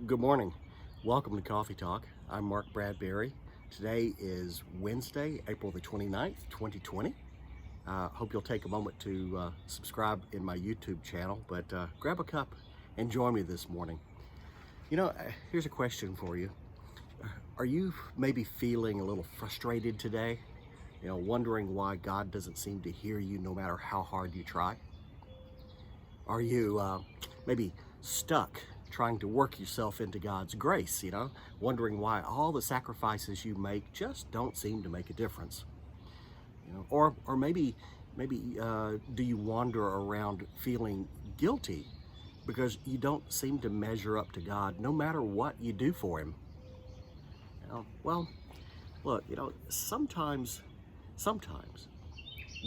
Good morning. Welcome to Coffee Talk. I'm Mark Bradberry. Today is Wednesday, April the 29th, 2020. Hope you'll take a moment to subscribe in my YouTube channel, but grab a cup and join me this morning. Here's a question for you. Are you maybe feeling a little frustrated today? Wondering why God doesn't seem to hear you no matter how hard you try? Are you maybe stuck trying to work yourself into God's grace, wondering why all the sacrifices you make just don't seem to make a difference? Or maybe do you wander around feeling guilty because you don't seem to measure up to God no matter what you do for him? Well, look, sometimes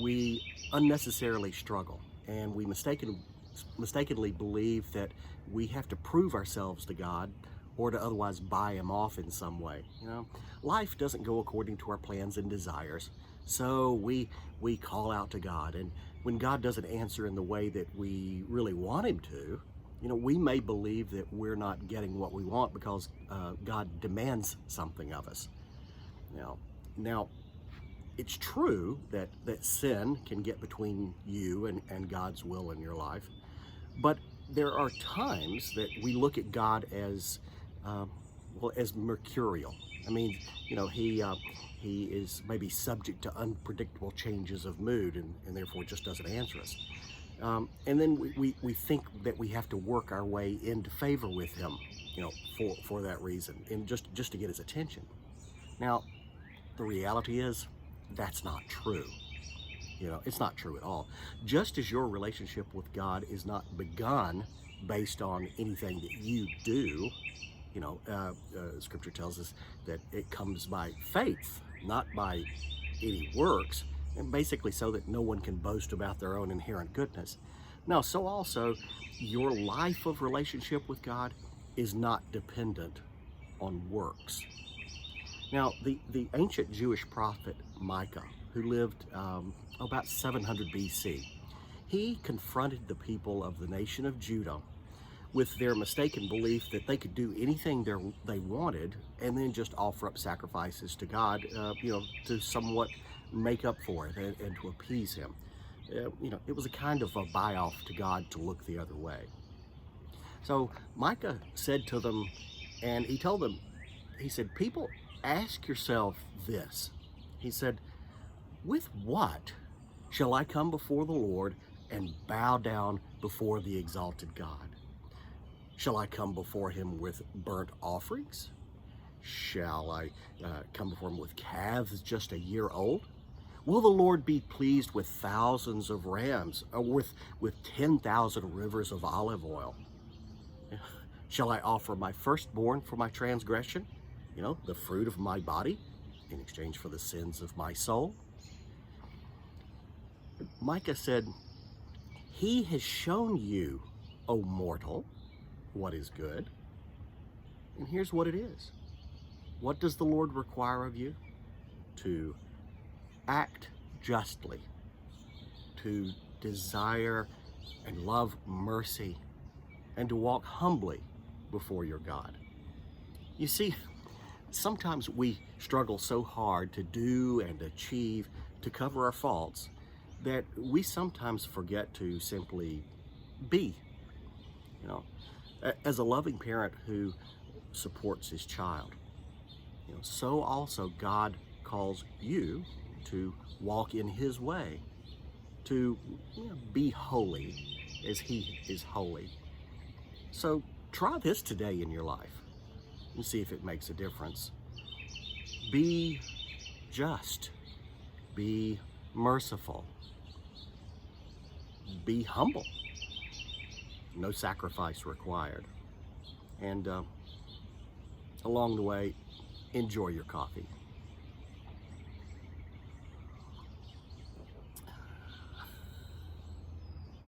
we unnecessarily struggle, and we mistakenly believe that we have to prove ourselves to God or to otherwise buy him off in some way. Life doesn't go according to our plans and desires, so we call out to God, and when God doesn't answer in the way that we really want him to, we may believe that we're not getting what we want because God demands something of us. Now, it's true that sin can get between you and God's will in your life, but there are times that we look at God as as mercurial. I mean, he is maybe subject to unpredictable changes of mood, and therefore just doesn't answer us. And then we think that we have to work our way into favor with him, for that reason, and just to get his attention. Now, the reality is that's not true. It's not true at all. Just as your relationship with God is not begun based on anything that you do, Scripture tells us that it comes by faith, not by any works, and basically so that no one can boast about their own inherent goodness. Now, so also, your life of relationship with God is not dependent on works. Now, the ancient Jewish prophet Micah, who lived about 700 BC, he confronted the people of the nation of Judah with their mistaken belief that they could do anything they wanted and then just offer up sacrifices to God, to somewhat make up for it and to appease him. It was a kind of a buy-off to God to look the other way. So Micah said to them, and he told them, he said, "People, ask yourself this." He said, "With what shall I come before the Lord and bow down before the exalted God? Shall I come before him with burnt offerings? Shall I come before him with calves just a year old? Will the Lord be pleased with thousands of rams, or with 10,000 rivers of olive oil? Shall I offer my firstborn for my transgression, the fruit of my body, in exchange for the sins of my soul?" Micah said, "He has shown you, O mortal, what is good. And here's what it is. What does the Lord require of you? To act justly, to desire and love mercy, and to walk humbly before your God." You see, sometimes we struggle so hard to do and achieve to cover our faults that we sometimes forget to simply be. As a loving parent who supports his child, so also God calls you to walk in his way, to be holy as he is holy. So try this today in your life and see if it makes a difference. Be just, be merciful, be humble, no sacrifice required, and along the way, enjoy your coffee.